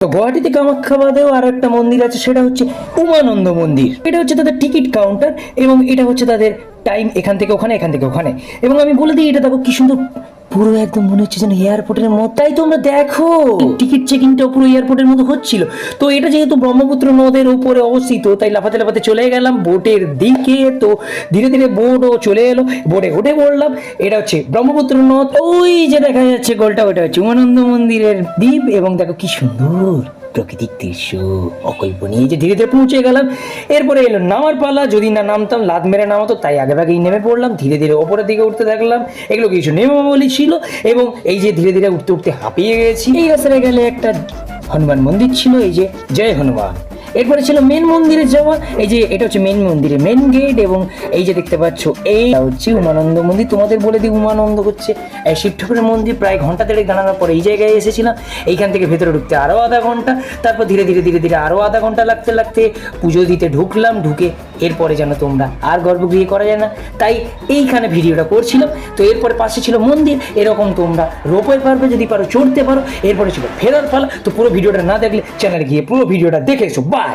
তো গুয়াহাটিতে কামাখ্যা বাদেও আর একটা মন্দির আছে, সেটা হচ্ছে উমানন্দ মন্দির। এটা হচ্ছে তাদের টিকিট কাউন্টার এবং এটা হচ্ছে তাদের টাইম, এখান থেকে ওখানে, এখান থেকে ওখানে। এবং আমি বলে দিই, এটা দেখো কি সুন্দর, পুরো একদম মনে হচ্ছে যেন এয়ারপোর্টের মতো। তাই তোমরা দেখো টিকিট চেকিংটা পুরো এয়ারপোর্টের মতো হচ্ছিল। তো এটা যেহেতু ব্রহ্মপুত্র নদের উপরে অবস্থিত, তাই লাফাতে লাফাতে চলে গেলাম বোটের দিকে। তো ধীরে ধীরে বোটও চলে এলো, বোটে উঠে পড়লাম। এটা হচ্ছে ব্রহ্মপুত্র নদ, ওই যে দেখা যাচ্ছে গোলটা, ওটা হচ্ছে উমানন্দ মন্দিরের দ্বীপ। এবং দেখো কি সুন্দর প্রাকৃতিক দৃশ্য, অকল্পনীয়। যে ধীরে ধীরে পৌঁছে গেলাম। এরপরে এলো নামার পালা, যদি না নামতাম লাদ মেরে নামাতো, তাই আগে ভাগেই নেমে পড়লাম। ধীরে ধীরে ওপরের দিকে উঠতে থাকলাম। এগুলো কিছু নিয়মাবলী ছিল এবং এই যে ধীরে ধীরে উঠতে উঠতে হাঁপিয়ে গেছি। এই রাস্তায় গেলে একটা হনুমান মন্দির ছিল, এই যে জয় হনুমান। এরপরে ছিল মেন মন্দিরে যাওয়া, এই যে এটা হচ্ছে মেন মন্দিরের মেন গেট। এবং এই যে দেখতে পাচ্ছ, এইটা হচ্ছে উমানন্দ মন্দির। তোমাদের বলে দিই, উমানন্দ হচ্ছে শিব ঠাকুরের মন্দির। প্রায় ঘন্টা দেড়েক দাঁড়ানোর পরে এই জায়গায় এসেছিলাম। এইখান থেকে ভেতরে ঢুকতে আরও আধা ঘন্টা, তারপর ধীরে ধীরে ধীরে ধীরে আরও আধা ঘন্টা লাগতে লাগতে পুজো দিতে ঢুকলাম। ঢুকে এরপরে যেন তোমরা আর গর্ভগৃহে করা যায় না, তাই এইখানে ভিডিওটা করছিলাম। তো এরপরে পাশে ছিল মন্দির, এরকম তোমরা রোপওয়ে পারবে, যদি পারো চড়তে পারো। এরপরে ছিল ফেরার পালা। তো পুরো ভিডিওটা না দেখলে চ্যানেলে গিয়ে পুরো ভিডিওটা দেখে এসো। বাই।